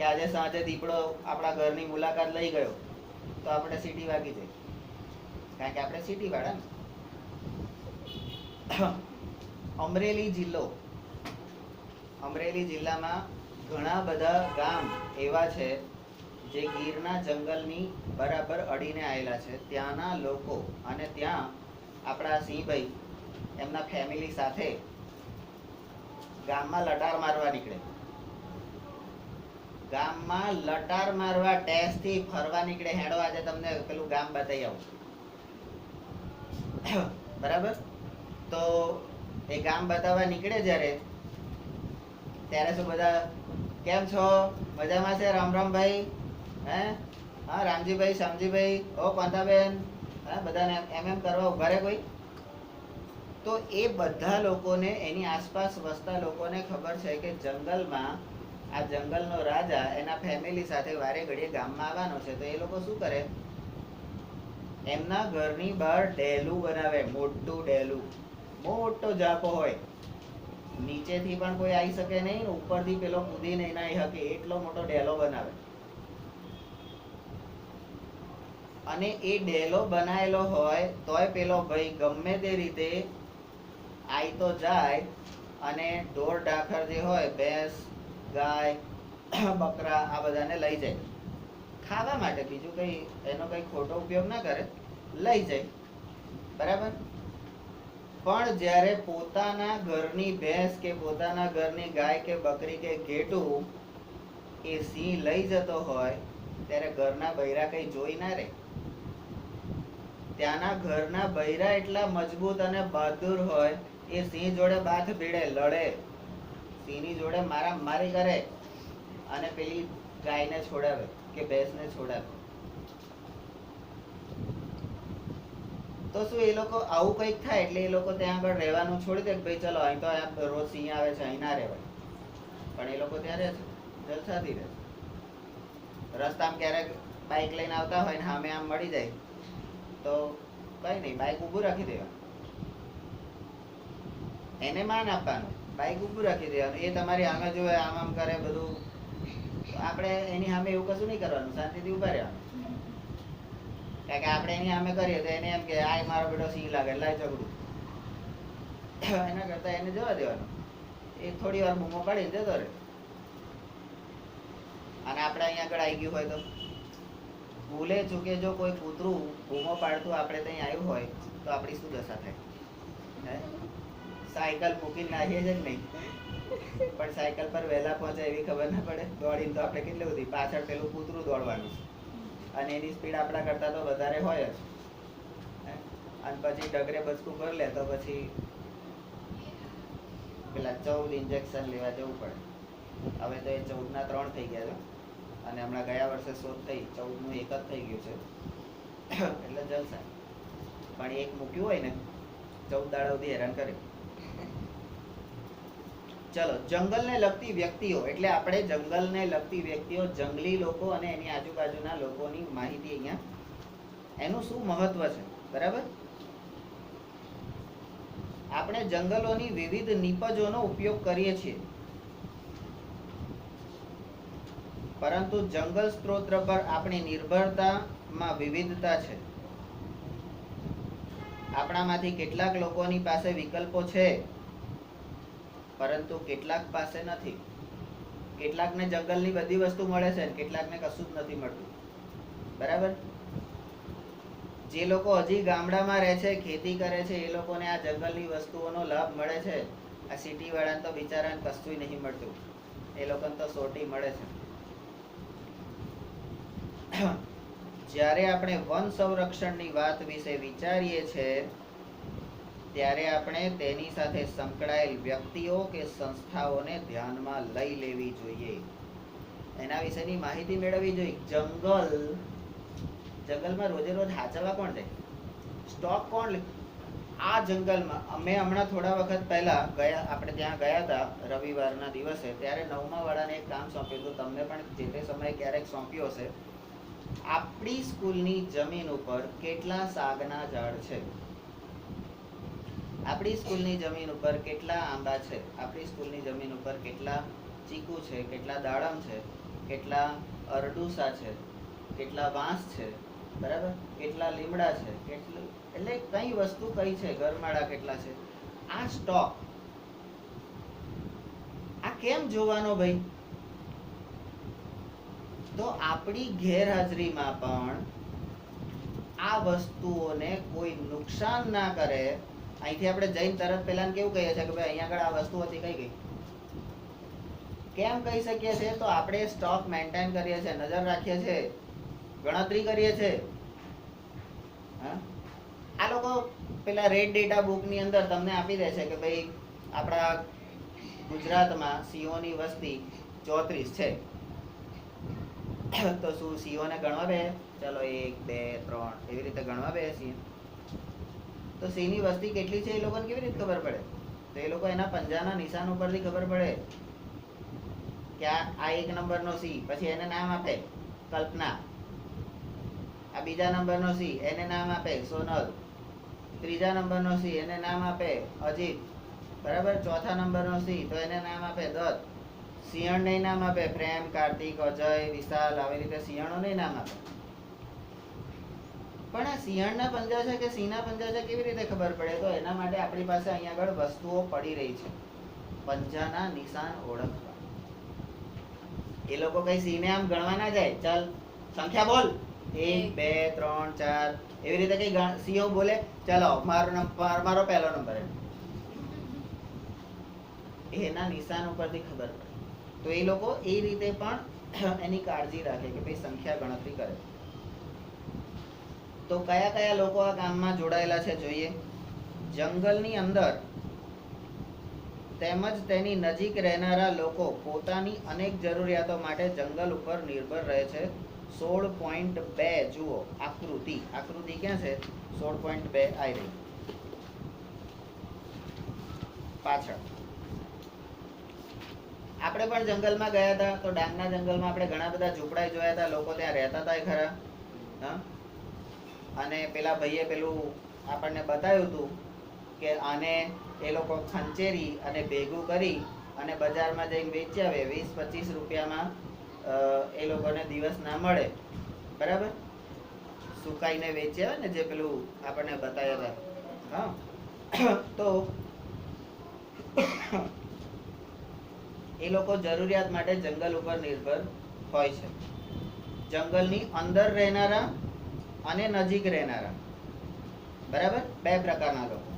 આજે સાંજે દીપડો આપણા ઘરની મુલાકાત લઈ ગયો, તો આપણે સિટી વાગી જાય, કારણ કે આપણે સિટી વાળા ને. અમરેલી જિલ્લો, અમરેલી જિલ્લામાં ઘણા બધા ગામ એવા છે જે ગીરના જંગલની બરાબર અડીને આવેલા છે. ત્યાંના લોકો, અને ત્યાં આપણા સિંહભાઈ એમના ફેમિલી સાથે ગામમાં લટાર મારવા નીકળે, ગામમાં લટાર મારવા ટેસ્ટથી ફરવા નીકળે. હેડો આજે તમને પેલું ગામ બતાવી આવું. બરાબર? તો એ ગામ બતાવવા નીકળે જ્યારે, ત્યારે શું બધા કેમ છો, મજામાં છે? રામ રામ ભાઈ, હે, હા રામજીભાઈ, શ્યામજીભાઈ, ઓ પાંતાબેન, હા, બધાને એમ કરવા ઉભા રહે કોઈ. તો એ બધા લોકોને, એની આસપાસ વસતા લોકોને ખબર છે કે જંગલમાં આ જંગલનો રાજા એના ફેમિલી સાથે વારે ઘડીએ ગામમાં આવવાનો છે. તો એ લોકો શું કરે, એમના ઘરની બહાર ડેલું બનાવે, મોટું ડેલું, મોટો જાપો હોય, નીચેથી પણ કોઈ આવી શકે નહીં, ઉપરથી પેલો કૂદી નહીં આવી શકે, એટલો મોટો ડેલો બનાવે. અને એ ડેલો બનાવેલો હોય તોય પેલો ભાઈ ગમે તે રીતે આઈ તો જાય, અને ઢોર ઢાખર જે હોય, ભેંસ, ગાય, બકરા, આ બધાને લઈ જાય ખાવા માટે. બીજું કઈ એનો કઈ ખોટો ઉપયોગ ના કરે, લઈ જાય. બરાબર. પણ જ્યારે પોતાના ઘરની ભેંસ કે પોતાના ઘરની ગાય કે બકરી કે ઘેટું એ સિંહ લઈ જતો હોય ત્યારે ઘરના બૈરા કઈ જોઈ ના રહે. ત્યાંના ઘરના બૈરા એટલા મજબૂત અને બહાદુર હોય, એ સિંહ જોડે બાથ ભીડે, લડે, સિંહની જોડે મારા મારી કરે અને પેલી ગાયને છોડાવે કે ભેંસને છોડાવે. તો શું એ લોકો આવું કંઈક થાય એટલે એ લોકો ત્યાં આગળ રહેવાનું છોડી દે કે ભાઈ ચલો અહીં તો રોજ સિંહ આવે છે, અહીં ના રહેવાય? પણ એ લોકો ત્યાં રહે છે, જલસાથી રહે છે. રસ્તામાં ક્યારેક બાઇક લઈને આવતા હોય ને સામે આમ મળી જાય તો કઈ નહીં, બાઇક ઊભું રાખી દેવાનું, એને માન આપવાનું, બાઇક ઊભું રાખી દેવાનું. એ તમારી સામે જોવે, આમ આમ કરે બધું, આપણે એની સામે એવું કશું નહીં કરવાનું, શાંતિથી ઊભા રહેવાનું. કારણ કે આપણે એની સામે કરીએ તો એને એમ કે આ મારો બેટો સિંહ લાગે, લાય ઝઘડું. એના કરતા એને જવા દેવાનું, એ થોડી વાર બૂમો પાડીને જતો રહે. અને આપણે અહીંયા આગળ આવી ગયું હોય તો ભૂલે ચૂકે જો કોઈ કૂતરું બૂમો પાડતું આપણે ત્યાં આવ્યું હોય તો આપણી શું દશા થાય? સાયકલ મૂકીને નાખીએ છે કે નહીં? પણ સાયકલ પર વહેલા પહોંચે એવી ખબર ના પડે. દોડીને તો આપણે કેટલી બધી, પાછળ પેલું કૂતરું દોડવાનું અને એની સ્પીડ આપણા કરતા તો વધારે હોય જ. અને પછી ડગરે બચકું કરી લે તો પછી પેલા 14 ઇન્જેક્શન લેવા જવું પડે. હવે તો એ 14 ના 3 થઈ ગયા છે અને હમણાં ગયા વર્ષે શોધ થઈ, 14 નું 1 જ થઈ ગયું છે. એટલે જલસા. પણ એક મૂક્યું હોય ને 14 દાડા સુધી હેરાન કરે. ચલો, જંગલને લગતી વ્યક્તિઓ એટલે આપણે જંગલને લગતી વ્યક્તિઓ, જંગલી લોકો અને એની આજુબાજુના લોકોની માહિતી અહીંયા, એનું શું મહત્વ છે. બરાબર. આપણે જંગલોની વિવિધ નિપજોનો ઉપયોગ કરીએ છીએ, પરંતુ જંગલ સ્ત્રોત પર આપણી નિર્ભરતામાં વિવિધતા છે. આપણામાંથી કેટલાક લોકોની પાસે વિકલ્પો છે, પરંતુ કેટલાક પાસે નથી. કેટલાકને જંગલની બધી વસ્તુ મળે છે, કેટલાકને કશું જ નથી મળતું. બરાબર. જે લોકો હજી ગામડામાં રહે છે, ખેતી કરે છે, એ લોકોને આ જંગલની વસ્તુઓનો લાભ મળે છે. આ સિટી વાળાને તો બિચારાને કશું નહીં મળતું, એ લોકોને તો સોટી મળે છે. જ્યારે આપણે વન સંરક્ષણની વાત વિશે વિચારીએ છીએ ત્યારે આપણે તેની સાથે સંકળાયેલ વ્યક્તિઓ કે સંસ્થાઓને ધ્યાનમાં લઈ લેવી જોઈએ, એના વિશેની માહિતી મેળવવી જોઈએ. જંગલમાં રોજે રોજ હાચવવા કોણ જાય? સ્ટોક કોણ? આ જંગલમાં અમે હમણાં થોડા વખત પહેલા ગયા, આપણે ત્યાં ગયા હતા રવિવારના દિવસે, ત્યારે 9મા વાળાને એક કામ સોંપ્યું હતું. તમને પણ જે તે સમયે ક્યારેક સોંપ્યું હશે. આપણી સ્કૂલની જમીન ઉપર કેટલા સાગના ઝાડ છે, આપણી સ્કૂલની જમીન ઉપર કેટલા આંબા છે, આપણી સ્કૂલની જમીન ઉપર કેટલા ચીકુ છે, કેટલા દાડમ છે, કેટલા અરડુસા છે, કેટલા વાંસ છે, બરાબર, કેટલા લીમડા છે, કેટલું, એટલે કઈ વસ્તુ કઈ છે, ગરમાળા કેટલા છે. આ સ્ટોક, આ કેમ જોવાનો ભાઈ? તો આપણી ગેરહાજરીમાં પણ આ વસ્તુઓને કોઈ નુકસાન ના કરે. અહીંથી આપણે જઈને તરત પેલા કેવું કહીએ છીએ કે ભાઈ અહીંયા આગળ આ વસ્તુ હતી, કઈ ગઈ? કેમ કહી શકીએ છીએ? તો આપણે સ્ટોક મેન્ટેન કરીએ છીએ, નજર રાખીએ છીએ, ગણતરી કરીએ છીએ. આ લોકો પેલા રેડ ડેટા બુક ની અંદર તમને આપી દે છે કે ભાઈ આપણા ગુજરાતમાં સિંહોની વસ્તી 34 છે. તો શું સિંહોને ગણવા બે? ચલો 1 2 3 એવી રીતે ગણવા બે સિંહ. તો સિંહની વસ્તી કેટલી છે એ લોકોને કેવી રીતે ખબર પડે? તો એ લોકો એના પંજાના નિશાન ઉપરથી ખબર પડે કે આ 1 નંબરનો સિંહ, પછી એને નામ આપે કલ્પના. આ બીજા નંબરનો સિંહ, એને નામ આપે સોનલ. ત્રીજા નંબરનો સિંહ, એને નામ આપે અજીત. બરાબર. ચોથા નંબરનો સિંહ, તો એને નામ આપે દત્ત. સિંહણને નામ આપે પ્રેમ, કાર્તિક, અજય, વિશાલ. આવી રીતે સિંહણોને નામ આપે. પણ આ સિંહણના પંજા છે કે સિંહના પંજા છે કેવી રીતે ખબર પડે? તો એના માટે આપણી પાસે અહીંયા આગળ વસ્તુઓ પડી રહી છે. પંજાના નિશાન ઓળખવા. એ લોકો કઈ સીને આમ ગણવા ના જાય, ચાલ સંખ્યા બોલ 1 2 3 4 એવી રીતે કઈ સીઓ બોલે, ચાલો મારો પહેલો નંબર, એના નિશાન ઉપરથી ખબર પડે. તો એ લોકો એ રીતે પણ એની કાળજી રાખે કે ભાઈ સંખ્યા ગણતરી કરે. તો કયા કયા લોકો આ કામમાં જોડાયેલા છે જોઈએ. જંગલની અંદર તેમજ તેની નજીક રહેનારા લોકો પોતાની અનેક જરૂરિયાતો માટે જંગલ ઉપર નિર્ભર રહે છે. 16.2 જુઓ આકૃતિ ક્યાં છે? 16.2 આવી રહી પાછળ. આપણે પણ જંગલમાં ગયા હતા, તો ડાંગના જંગલમાં આપણે ઘણા બધા ઝૂંપડા જોયા હતા, લોકો ત્યાં રહેતા હતા ખરા. હા, અને પેલા ભાઈએ પેલું આપણને બતાવ્યું હતું કે આને એ લોકો ખંચેરી અને ભેગું કરી અને બજારમાં જઈને વેચી આવે, 20-25 રૂપિયામાં એ લોકોને દિવસ ના મળે, બરાબર? સુકાઈને વેચી આવે ને, જે પેલું આપણને બતાવ્યા હતા. હા, તો એ લોકો જરૂરિયાત માટે જંગલ ઉપર નિર્ભર હોય છે. જંગલની અંદર રહેનારા અને નજીક રહેનારા, બરાબર? બે પ્રકારના લોકો.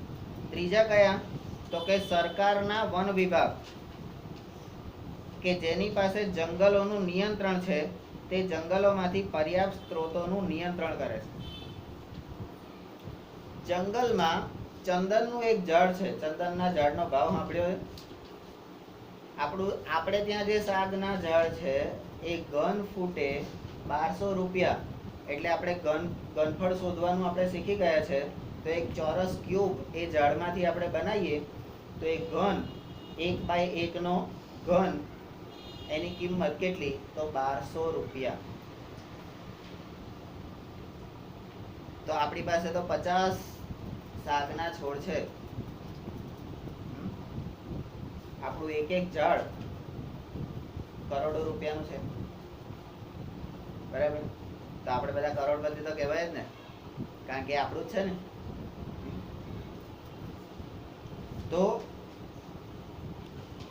ત્રીજા કયા? તો કે સરકારના વન વિભાગ, કે જેની પાસે જંગલોનું નિયંત્રણ છે, તે જંગલોમાંથી પર્યાપ્ત સ્ત્રોતોનું નિયંત્રણ કરે છે. જંગલમાં ચંદનનું એક ઝાડ છે, ચંદનના ઝાડનો ભાવ સાંભળ્યો છે? આપણે ત્યાં જે સાગના ઝાડ છે એ ઘન ફૂટે 1200 રૂપિયા. એટલે આપણે ઘનફળ શોધવાનું આપણે શીખી ગયા છે. તો એક ચોરસ ક્યુબ એ ઝાડમાંથી આપણે બનાવીએ તો એ ઘન 1x1 નો ઘન, એની કિંમત કેટલી? તો 1200 રૂપિયા. તો આપણી પાસે તો 50 સાગના છોડ છે. આપણું એક ઝાડ કરોડો રૂપિયાનું છે, બરાબર? તો આપણે બધા કરોડપતિ તો કહેવાય જ ને, કારણ કે આપણું જ છે ને. તો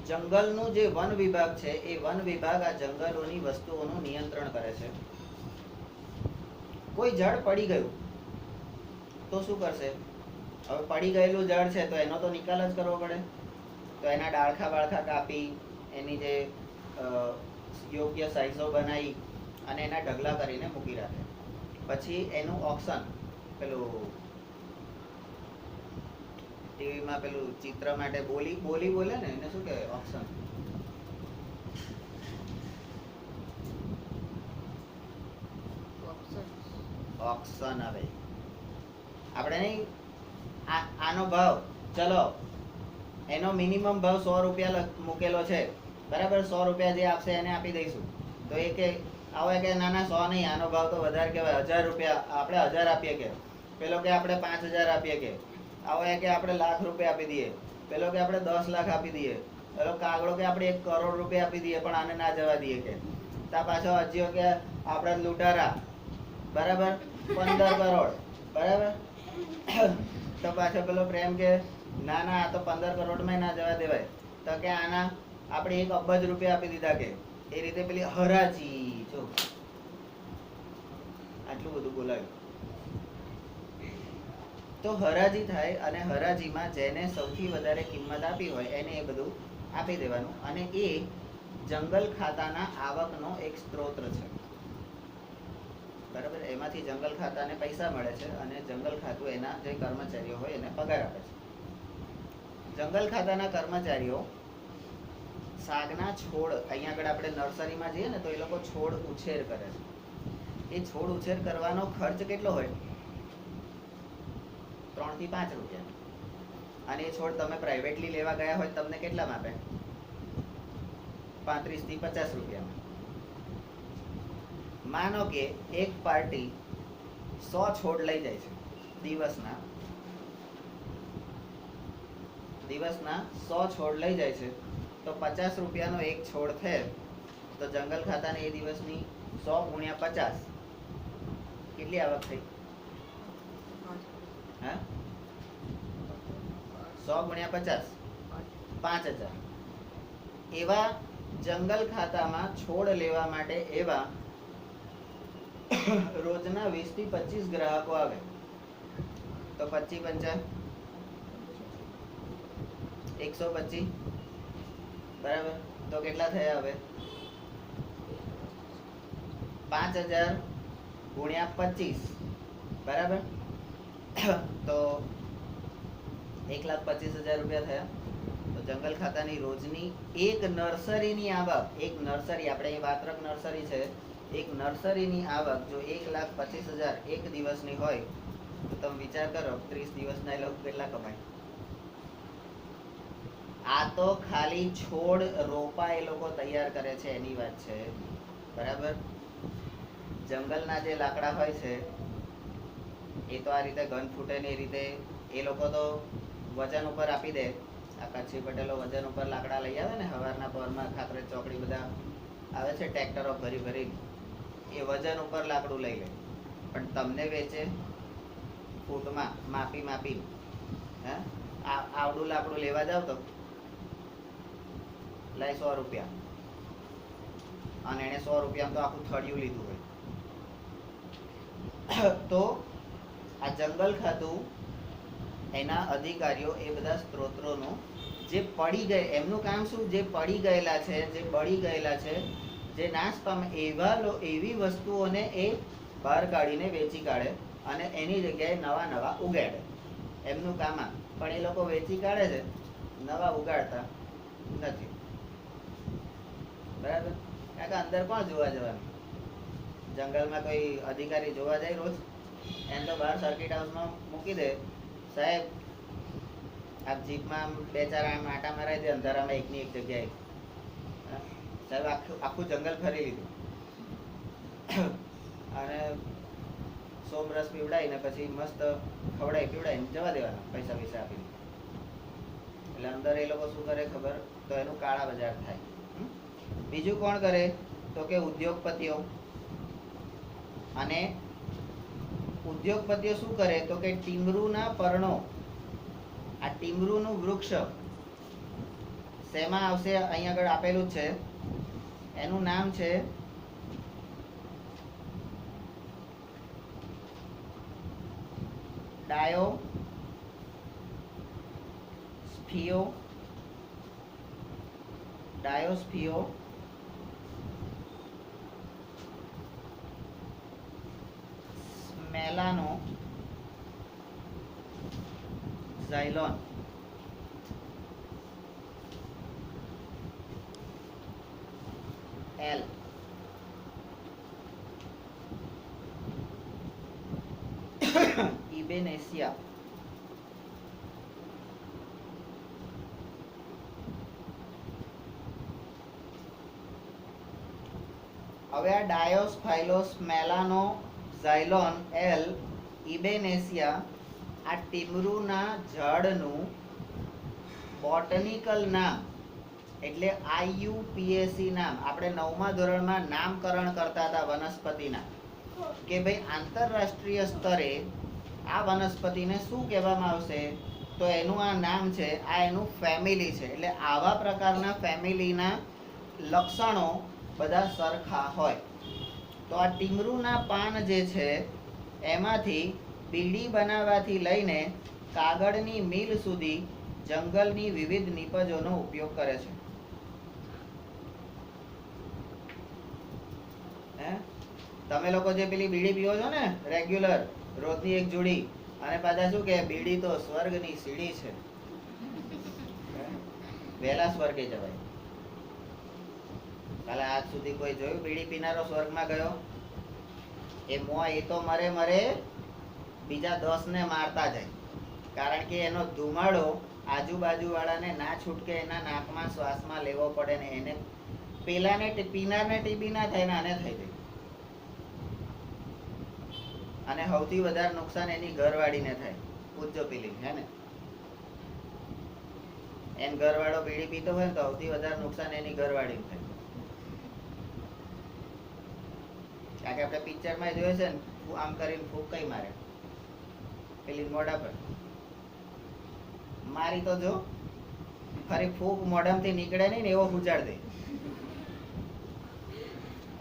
જંગલનું જે વન વિભાગ છે એ વન વિભાગ આ જંગલોની વસ્તુઓનું નિયંત્રણ કરે છે. કોઈ ઝાડ પડી ગયું તો શું કરશે? હવે પડી ગયેલું ઝાડ છે તો એનો તો નિકાલ જ કરવો પડે. તો એના ડાળખા કાપી, એની જે યોગ્ય સાઈઝો બનાવી અને એના ઢગલા કરીને મૂકી રાખે. પછી એનું ઓક્શન, પેલું ટીવીમાં પેલું ચિત્ર માટે બોલી બોલે ને, એને શું કહેવાય? ઓક્શન. ઓક્શન આવે. આપણે નહીં, આનો ભાવ, ચલો એનો મિનિમમ ભાવ 100 રૂપિયા મૂકેલો છે, બરાબર? 100 રૂપિયા જે આપશે એને આપી દઈશું. તો એ કે આવે કે ના 100 નહીં, આનો ભાવ તો વધારે કહેવાય, 1000 રૂપિયા આપણે 1000 આપીએ. કે પેલો કે આપણે 5000 આપીએ. કે આવે કે આપણે લાખ રૂપિયા આપી દઈએ. પેલો કે આપણે 10 લાખ આપી દઈએ. પેલો કાગડો કે આપણે 1 કરોડ રૂપિયા આપી દઈએ, પણ આને ના જવા દઈએ. કે તા પાછો હજીઓ કે આપણે લૂંટારા, બરાબર? 15 કરોડ, બરાબર? તો પાછો પેલો પ્રેમ કે ના આ તો 15 કરોડમાં ના જવા દેવાય. તો કે આના આપણે 1 અબજ રૂપિયા આપી દીધા. કે એ રીતે પેલી હરાજી, જો આટલું બધું બોલાયું. તો હરાજી થાય અને હરાજીમાં જેને સૌથી વધારે કિંમત આપી હોય એને એ બધું આપી દેવાનું. અને એ જંગલ ખાતાના આવકનો એક સ્ત્રોત છે, બરાબર? એમાંથી જંગલ ખાતાને પૈસા મળે છે અને જંગલ ખાતું એના જે કર્મચારીઓ હોય એને પગાર આપે છે. જંગલ ખાતાના કર્મચારીઓ સાગના છોડ, અહીંયા આગળ આપણે નર્સરીમાં જઈએ ને તો એ લોકો છોડ ઉછેર કરે છે. એ છોડ ઉછેર કરવાનો ખર્ચ કેટલો હોય? 3 થી 5 રૂપિયા. અને એ છોડ તમે પ્રાઇવેટલી લેવા ગયા હોય તમને કેટલામાં આપે? 35 થી 50 રૂપિયામાં. માનો કે એક પાર્ટી 100 છોડ લઈ જાય છે દિવસના 100 છોડ લઈ જાય છે, તો 50 રૂપિયાનો એક છોડ થાય. તો જંગલ ખાતાને એ દિવસની 100 × 50 કેટલી આવક થઈ? હા, 100 × 50 5000. એવા જંગલ ખાતામાં છોડ લેવા માટે એવા રોજના 20 થી 25 ગ્રાહકો આવે તો 25 પંચા 125 બરાબર. તો કેટલા થયા હવે? 5000 ગુણ્યા 25 બરાબર. તો 1,25,000 રૂપિયા થયા. તો જંગલ ખાતાની રોજની એક નર્સરીની આવક, એક નર્સરી, આપણે અહીં વાત્રક નર્સરી છે, એક નર્સરીની આવક જો 1,25,000 એક દિવસની હોય તો તમે વિચાર કરો 30 દિવસના એ લોકો કેટલા કમાય. આ તો ખાલી છોડ રોપા એ લોકો તૈયાર કરે છે એની વાત છે બરાબર. જંગલના જે લાકડા હોય છે એ તો આ રીતે ગન ફૂટે ને એ રીતે એ લોકો તો વજન ઉપર આપી દે. આ કચ્છી પટેલો વજન ઉપર લાકડા લઈ આવે ને સવારના પરમાં, ખાતરે ચોકડી બધા આવે છે ટ્રેક્ટરો ભરી ભરી, એ વજન ઉપર લાકડું લઈ લે પણ તમને વેચે ફૂટમાં માપી માપી. હે આવડું લાકડું લેવા જાવ તો લાય 100 રૂપિયા, અને એને 100 રૂપિયામાં તો આખું થળિયું લીધું હોય. તો આ જંગલ ખાતું એના અધિકારીઓ એ બધા સ્ત્રોતોનો જે પડી ગયે, એમનું કામ શું, જે પડી ગયેલા છે, જે બળી ગયેલા છે, જે નાશ પામે એવી વસ્તુઓને એ બહાર કાઢીને વેચી કાઢે અને એની જગ્યાએ નવા નવા ઉગાડે. એમનું કામ આ. પણ એ લોકો વેચી કાઢે છે, નવા ઉગાડતા નથી બરાબર. કારણ કે અંદર કોણ જોવા જવાનું? જંગલમાં કોઈ અધિકારી જોવા જાય રોજ? એમ તો બહાર સર્કિટ હાઉસમાં મૂકી દે, સાહેબ આપ જીપમાં 2-4 આટા મરાઈ દે અંધારામાં એકની એક જગ્યાએ, સાહેબ આખું જંગલ ફરી લીધું અને સોમરસ પીવડાવીને પછી મસ્ત ખવડાવી પીવડાવીને જવા દેવાના પૈસા પૈસા આપીને. એટલે અંદર એ લોકો શું કરે ખબર? તો એનું કાળા બજાર થાય. બીજું કોણ કરે? તો કે ઉદ્યોગપતિઓ. અને ઉદ્યોગપતિઓ શું કરે? તો કે ટીમરૂના પર્ણો, આ ટીમરૂનું વૃક્ષ શેમાં આવશે? અહીં આગળ આપેલું છે, એનું નામ છે ડાયોસ્ફિયો સ્મેલાનો ઝાયલોન. એલ ઇબેનેસિયા. હવે આ ડાયોસ્ફાઇલોસ મેલાનો ઝાયલોન એલ ઇબેનેસિયા, આ ટીમરૂના ઝાડનું બોટનિકલ નામ એટલે IUPAC નામ. આપણે 9મા ધોરણમાં નામકરણ કરતા હતા વનસ્પતિના, કે ભાઈ આંતરરાષ્ટ્રીય સ્તરે આ વનસ્પતિને શું કહેવામાં આવશે? તો એનું આ નામ છે, આ એનું ફેમિલી છે. એટલે આવા પ્રકારના ફેમિલીના લક્ષણો બધા સરખા હોય. તો આ ટીમરૂના પાન જે છે એમાંથી બીડી બનાવવાથી લઈને કાગળની મિલ સુધી જંગલની વિવિધ નિપજોનો ઉપયોગ કરે છે. તમે લોકો જે પેલી બીડી પીવો છો ને રેગ્યુલર, રોજની એક જોડી, અને પાછા શું કે બીડી તો સ્વર્ગની સીડી છે, વહેલા સ્વર્ગે જવાય. કાલે આજ સુધી કોઈ જોયું બીડી પીનારો સ્વર્ગમાં ગયો? એ તો મરે બીજા 10 ને મારતા જાય. કારણ કે એનો ધુમાડો આજુબાજુ વાળાને ના છૂટકે, એના નાકમાં શ્વાસમાં લેવો પડે ને એને પેલાને પીનારને ટીબી ના થાય ને આને થઈ જાય. અને સૌથી વધારે નુકસાન એની ઘરવાળીને થાય, પૂછજો પેલી, હે ને? એન ઘરવાળો બીડી પીતો હોય ને તો સૌથી વધારે નુકસાન એની ઘરવાળીને થાય. કારણ કે આપણે પિક્ચરમાં જોયું છે ને, આમ કરીને ફૂંક કઈ મારે પેલી મોઢા પર મારી તો જો ફરી ફૂંક મોઢામાંથી નીકળે નહીં ને એવો ઉજાડ દે.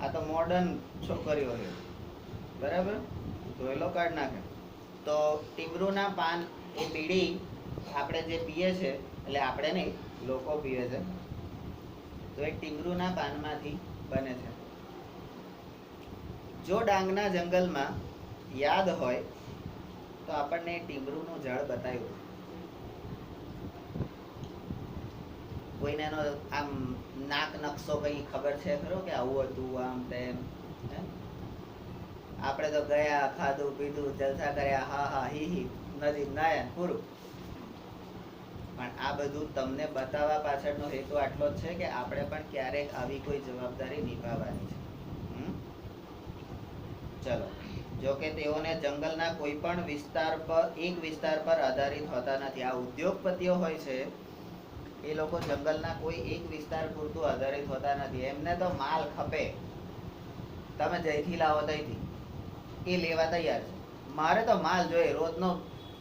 આ તો મોડર્ન છોકરીઓ છે, બરાબર. ધોયેલો કાઢ નાખે. તો ટીમરૂના પાન એ બીડી આપણે જે પીએ છે, એટલે આપણે નહીં, લોકો પીએ છે, તો એ ટીમરૂના પાનમાંથી બને છે. જો ડાંગના જંગલમાં યાદ હોય તો આપણને ટીમરૂનું ઝાડ બતાવ્યું. કોઈને એનો આમ નાક નકશો કઈ ખબર છે ખરો કે આવું હતું આમ તેમ? આપણે તો ગયા, ખાધું પીધું, જલસા કર્યા, હા હા હી હી, નદી નાયા, પૂરું. પણ આ બધું તમને બતાવવા પાછળનો હેતુ આટલો જ છે કે આપણે પણ ક્યારેક આવી કોઈ જવાબદારી નિભાવવાની છે. ચલો, જો કે તેઓને જંગલના કોઈ પણ એક વિસ્તાર પર આધારિત હોતા નથી. આ ઉદ્યોગપતિઓ હોય છે એ લોકો જંગલના કોઈ એક વિસ્તાર પૂરતું આધારિત હોતા નથી. એમને તો માલ ખપે, તમે જઈથી લાવો તઈથી, એ લેવા તૈયાર છે. મારે તો માલ જોઈએ, રોજનો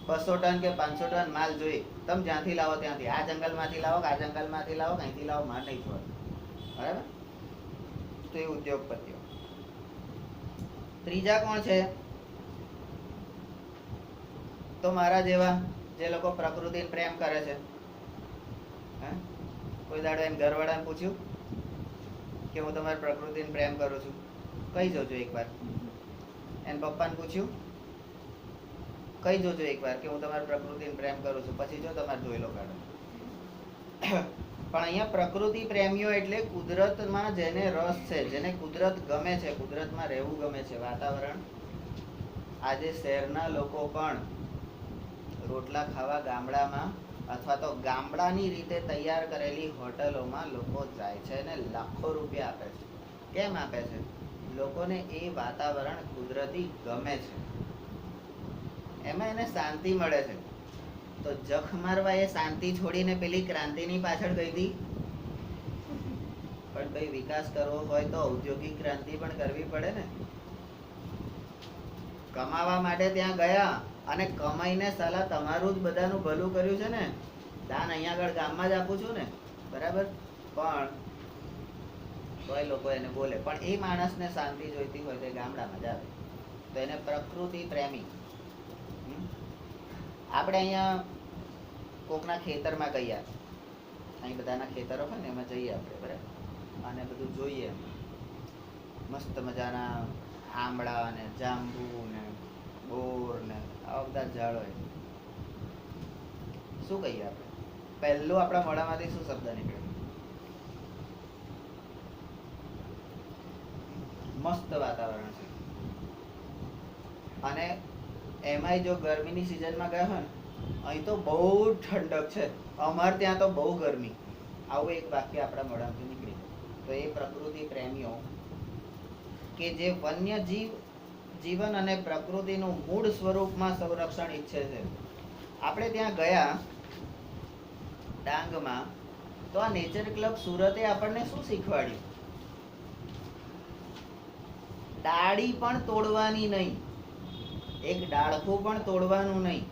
200 ટન કે 500 ટન માલ જોઈએ. તમે જ્યાંથી લાવો ત્યાંથી, આ જંગલમાંથી લાવો કે આ જંગલમાંથી લાવો, કઈથી લાવો, માર નહીં છોડે, બરાબર. તો એ ઉદ્યોગપતિઓ. ત્રીજા કોણ છે? તો મારા જેવા જે લોકો પ્રકૃતિને પ્રેમ કરે છે. કોઈ દાડો એમ ઘરવાળાને પૂછ્યું કે હું તમારી પ્રકૃતિને પ્રેમ કરું છું? કહી જોજો એકવાર. એને પપ્પાને પૂછ્યું? કહી જોજો એકવાર કે હું તમારી પ્રકૃતિને પ્રેમ કરું છું. પછી જો તમારે જોઈ લો કાઢો. પણ અહીંયા પ્રકૃતિ પ્રેમીઓ એટલે કુદરતમાં જેને રસ છે, જેને કુદરત ગમે છે, કુદરતમાં રહેવું ગમે છે, વાતાવરણ. આજે શહેરના લોકો પણ રોટલા ખાવા ગામડામાં અથવા તો ગામડાની રીતે તૈયાર કરેલી હોટલોમાં લોકો જાય છે અને લાખો રૂપિયા આપે છે. કેમ આપે છે? લોકોને એ વાતાવરણ કુદરતી ગમે છે, એમાં એને શાંતિ મળે છે. તો જખ મારવા એ શાંતિ છોડીને પેલી ક્રાંતિની પાછળ ગઈ હતી. પણ ભાઈ વિકાસ કરવો હોય તો ઔદ્યોગિક ક્રાંતિ પણ કરવી પડે ને. કમાવા માટે ત્યાં ગયા અને કમાઈને સાલા તમારું જ બધાનું ભલું કર્યું છે ને. દાન અહીંયા આગળ ગામમાં જ આપું છું ને, બરાબર. પણ તોય લોકો એને બોલે. પણ એ માણસને શાંતિ જોઈતી હોય તો ગામડામાં જ આવે. તો એને પ્રકૃતિ પ્રેમી. આપણે અહીંયા કોકના ખેતરમાં ગયા, અહીં બધાના ખેતરો હોય ને એમાં જઈએ આપણે, બરાબર. અને બધું જોઈએ, મસ્ત મજાના આંબળા ને જાંબુ ને બોર ને આવા બધા ઝાડ હોય. શું કહીએ આપણે? પહેલું આપણા મોઢામાંથી શું શબ્દ નીકળે? મસ્ત વાતાવરણ છે. અને એમાંય જો ગરમીની સિઝનમાં ગયા હોય ને, અહીં તો બહુ ઠંડક છે, અમારે ત્યાં તો બહુ ગરમી. આવું એક વાક્ય આપણા મોઢામાંથી નીકળી. તો એ પ્રકૃતિ પ્રેમીઓ કે જે વન્ય જીવન અને પ્રકૃતિનું મૂળ સ્વરૂપમાં સંરક્ષણ ઈચ્છે છે. આપણે ત્યાં ગયા ડાંગમાં, તો આ નેચર ક્લબ સુરતે આપણને શું શીખવાડ્યું? ડાળી પણ તોડવાની નહીં, એક ડાળખું પણ તોડવાનું નહીં,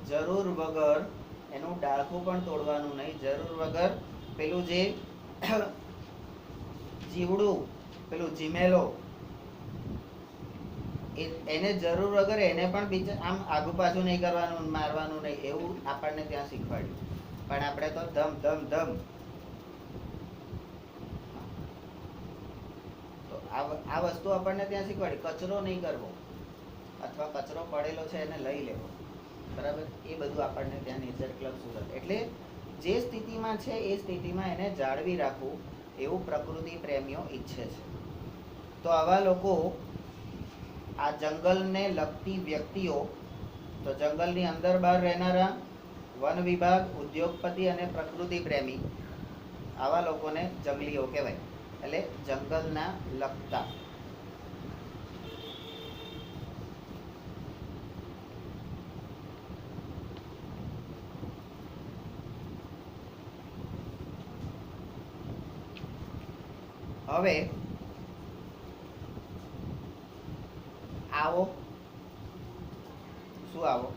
જરૂર વગર એનું ડાળખું પણ તોડવાનું નહીં. જરૂર વગર પેલું જે જીવડું, પેલું જીમેલો, એને જરૂર વગર એને પણ બીજા આમ આગુ પાછું નહીં કરવાનું, મારવાનું નહીં, એવું આપણને ત્યાં શીખવાડ્યું. પણ આપણે તો ધમ ધમ ધમ. તો આ વસ્તુ આપણને ત્યાં શીખવાડી. કચરો નહીં કરવો, અથવા કચરો પડેલો છે એને લઈ લેવો, બરાબર. એ બધું આપણને ત્યાં નેચર ક્લબ સુરત. એટલે જે સ્થિતિમાં છે એ સ્થિતિમાં એને જાળવી રાખવું, એવું પ્રકૃતિ પ્રેમીઓ ઈચ્છે છે. તો આવા લોકો, આ જંગલને લગતી વ્યક્તિઓ, તો જંગલની અંદર બહાર રહેનારા, વન વિભાગ, ઉદ્યોગપતિ અને પ્રકૃતિ પ્રેમી, આવા લોકોને જંગલીઓ કહેવાય. એટલે જંગલના લગતા. હવે આવો શું આવો,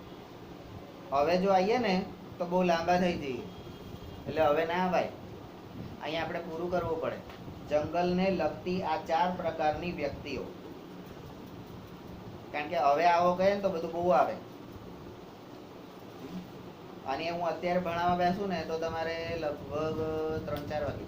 હવે જો આવીએ ને તો બહુ લાંબા થઈ જઈએ. એટલે હવે ના ભાઈ, અહીંયા આપણે પૂરું કરવું પડે. જંગલને લગતી આ 4 પ્રકારની વ્યક્તિઓ. કારણ કે હવે આવો કહે ને તો બધું બહુ આવે. અને હું અત્યારે ભણાવવા બેસું ને તો તમારે લગભગ 3-4 વાગે.